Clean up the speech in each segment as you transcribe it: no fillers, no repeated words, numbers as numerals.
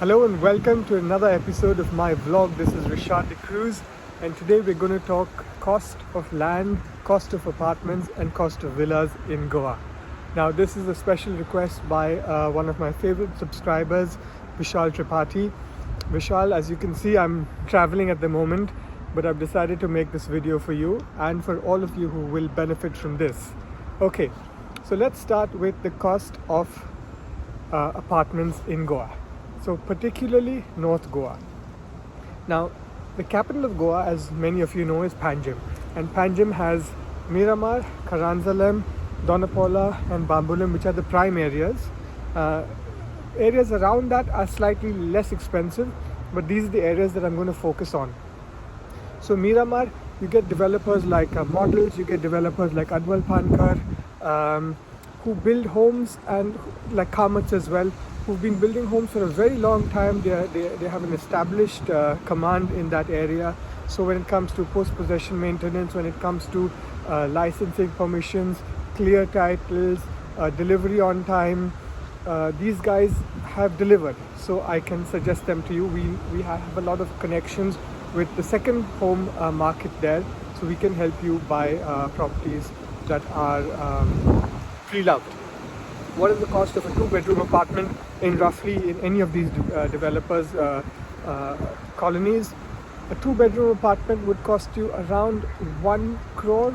Hello and welcome to another episode of my vlog. This is Rishad De Cruz, and today we're going to talk cost of land, cost of apartments and cost of villas in Goa. Now this is a special request by one of my favorite subscribers, Vishal Tripathi. Vishal, as you can see, I'm traveling at the moment, but I've decided to make this video for you and for all of you who will benefit from this. Okay, so let's start with the cost of apartments in Goa. So particularly North Goa. Now, the capital of Goa, as many of you know, is Panjim. And Panjim has Miramar, Karanzalem, Donapola and Bambolim, which are the prime areas. Areas around that are slightly less expensive, but these are the areas that I'm going to focus on. So Miramar, you get developers like Models, you get developers like Adwal Pankar, who build homes, and like Kamats as well, who've been building homes for a very long time. They have an established command in that area. So when it comes to post-possession maintenance, when it comes to licensing permissions, clear titles, delivery on time, these guys have delivered. So I can suggest them to you. We have a lot of connections with the second home market there, so we can help you buy properties that are pre-loved. What is the cost of a two-bedroom apartment in any of these developers' colonies? A two-bedroom apartment would cost you around 1 crore.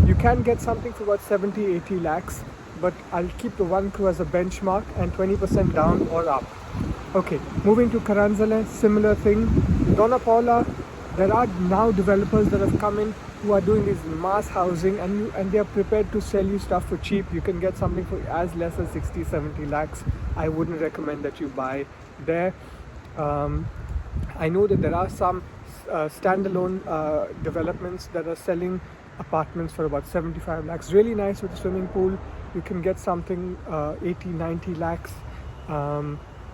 You can get something for about 70-80 lakhs, but I'll keep the 1 crore as a benchmark and 20% down or up. Okay, moving to Karanzale, similar thing. Donapola, there are now developers that have come in who are doing this mass housing, and they are prepared to sell you stuff for cheap. You can get something for as less as 60-70 lakhs. I wouldn't recommend that you buy there. I know that there are some standalone developments that are selling apartments for about 75 lakhs. Really nice with a swimming pool. You can get something 80-90 lakhs.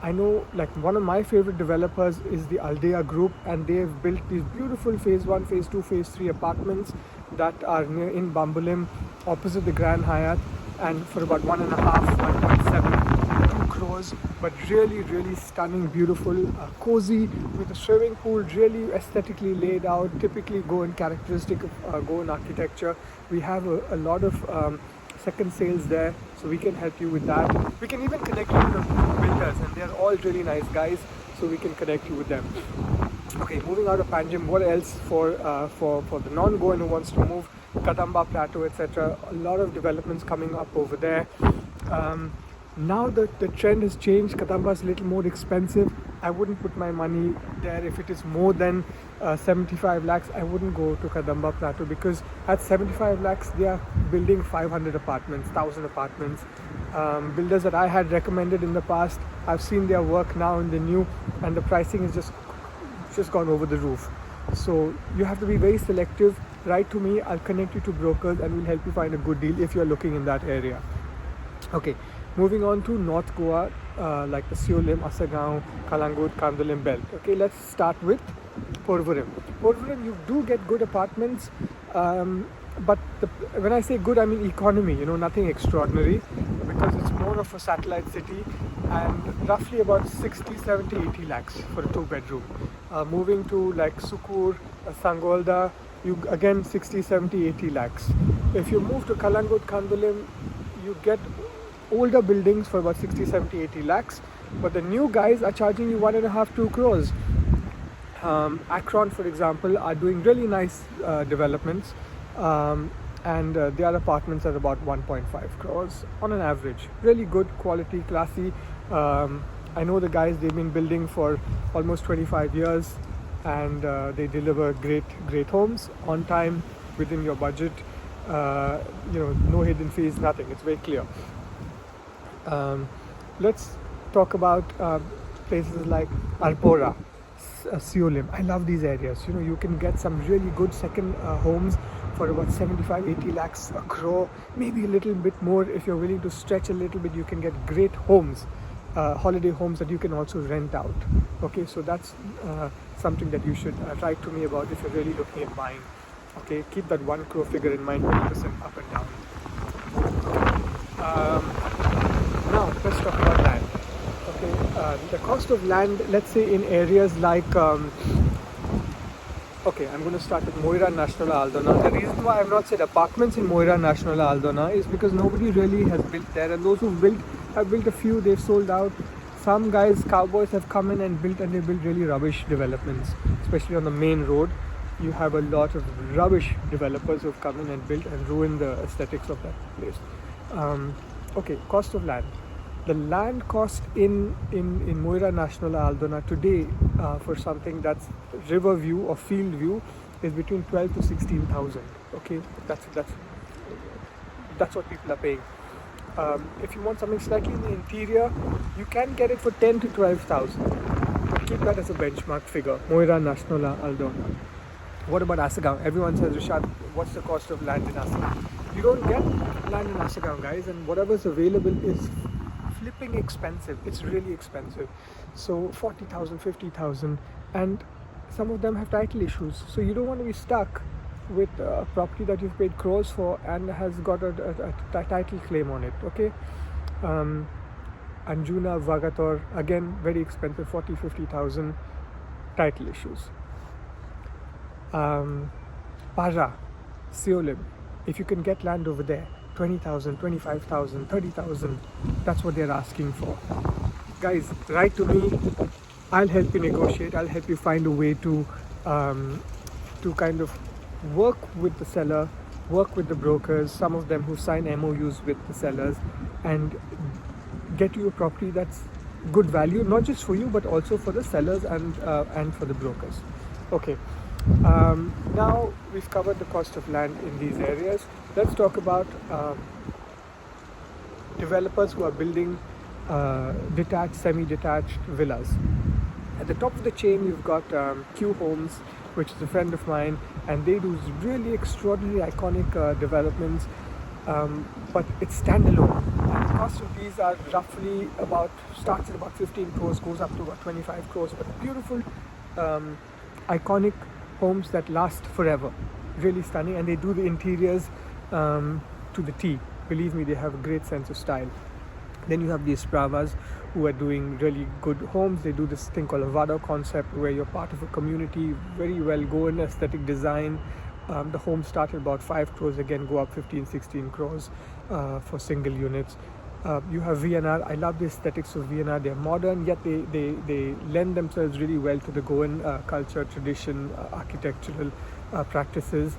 I know, like, one of my favorite developers is the Aldea Group, and they've built these beautiful phase 1, phase 2, phase 3 apartments that are in Bambolim, opposite the Grand Hyatt, and for about 1.5, 1.7, 2 crores, but really stunning, beautiful, cozy, with a swimming pool, really aesthetically laid out, typically Goan characteristic of Goan architecture. We have a lot of second sales there, so we can help you with that. We can even connect you with the builders, and they're all really nice guys, so we can connect you with them. Okay, moving out of Panjim, what else for the non-Goan who wants to move? Kadamba Plateau, etc. A lot of developments coming up over there. Now the trend has changed. Kadamba is a little more expensive. I wouldn't put my money there. If it is more than 75 lakhs, I wouldn't go to Kadamba Plateau, because at 75 lakhs they are building 500 apartments, 1000 apartments. Builders that I had recommended in the past, I've seen their work now in the new, and the pricing is just gone over the roof. So you have to be very selective. Write to me, I'll connect you to brokers, and we'll help you find a good deal if you're looking in that area. Okay, moving on to North Goa, like the Siolim, Asagaon, Kalangut, Kandalim belt. Okay, let's start with Porvorim. Porvorim, you do get good apartments, but when I say good, I mean economy, nothing extraordinary, because it's more of a satellite city, and roughly about 60, 70, 80 lakhs for a two-bedroom. Moving to like Sukur, Sangolda, you again 60, 70, 80 lakhs. If you move to Kalangut, Kandalim, you get older buildings for about 60, 70, 80 lakhs, but the new guys are charging you 1.5, 2 crores. Akron, for example, are doing really nice developments, and their apartments are about 1.5 crores on an average. Really good quality, classy. I know the guys, they've been building for almost 25 years, and they deliver great homes on time, within your budget. No hidden fees, nothing. It's very clear. Let's talk about places like Alpora, Siolim. I love these areas. You can get some really good second homes for about 75, 80 lakhs, a crore, maybe a little bit more. If you're willing to stretch a little bit, you can get great homes, holiday homes that you can also rent out. Okay, so that's something that you should write to me about if you're really looking at buying. Okay, keep that 1 crore figure in mind, 20% up and down. Now let's talk about land. Okay, the cost of land, let's say in areas like, okay, I'm going to start with Moira National Aldona. The reason why I've not said apartments in Moira National Aldona is because nobody really has built there, and those who've built have built a few, they've sold out. Some guys, cowboys, have come in and they built really rubbish developments, especially on the main road. You have a lot of rubbish developers who've come in and built and ruined the aesthetics of that place. Okay, cost of land. The land cost in Moira National Aldona today for something that's river view or field view is between 12 to 16,000. Okay, that's what people are paying. If you want something slightly in the interior, you can get it for 10 to 12,000. Keep that as a benchmark figure. Moira National Aldona. What about Asagaon? Everyone says, Rishad, what's the cost of land in Asagaon? You don't get land in Asagaon, guys, and whatever's available is flipping expensive. It's really expensive. So 40,000, 50,000, and some of them have title issues. So you don't want to be stuck with a property that you've paid crores for and has got a title claim on it. Okay. Anjuna, Vagator, again very expensive, 40, 50,000, title issues. Para, Seolim, if you can get land over there, 20,000, 25,000, 30,000, that's what they're asking for. Guys, write to me. I'll help you negotiate. I'll help you find a way to kind of work with the seller, work with the brokers, some of them who sign MOUs with the sellers, and get you a property that's good value, not just for you but also for the sellers and for the brokers. Okay. Now we've covered the cost of land in these areas. Let's talk about developers who are building detached, semi-detached villas. At the top of the chain, you've got Q Homes, which is a friend of mine, and they do really extraordinary, iconic developments, but it's standalone. And the cost of these are roughly starts at about 15 crores, goes up to about 25 crores, but beautiful, iconic homes that last forever. Really stunning, and they do the interiors to the T. Believe me, they have a great sense of style. Then you have the Ispravas, who are doing really good homes. They do this thing called a Vado concept, where you're part of a community, very well going aesthetic design. The homes start at about 5 crores, again go up 15, 16 crores for single units. You have VNR. I love the aesthetics of VNR. They're modern, yet they lend themselves really well to the Goan culture, tradition, architectural practices.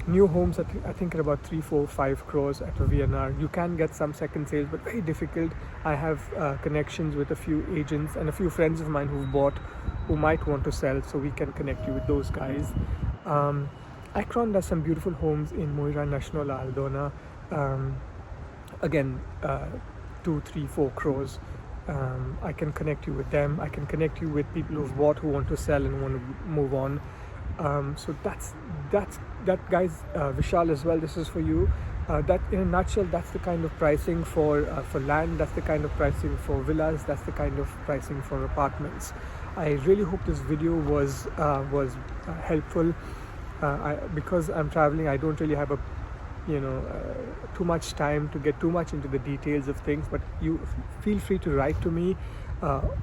New homes, I think at about 3, 4, 5 crores at a VNR. You can get some second sales, but very difficult. I have connections with a few agents and a few friends of mine who've bought, who might want to sell, so we can connect you with those guys. Akron does some beautiful homes in Moira National Aldona. Again, 2, 3, 4 crores. I can connect you with them. I can connect you with people who've bought, who want to sell and want to move on. So that's guys, Vishal as well, this is for you. That in a nutshell, that's the kind of pricing for land, that's the kind of pricing for villas, that's the kind of pricing for apartments. I really hope this video was helpful. Because I'm traveling, I don't really have too much time to get too much into the details of things, but you feel free to write to me,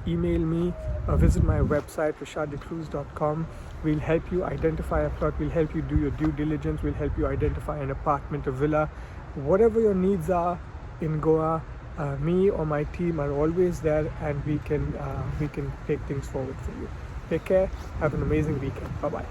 email me, visit my website rishadicruz.com. We'll help you identify a plot, we'll help you do your due diligence, we'll help you identify an apartment, a villa, whatever your needs are in Goa. Me or my team are always there, and we can take things forward for you. Take care, have an amazing weekend. Bye bye.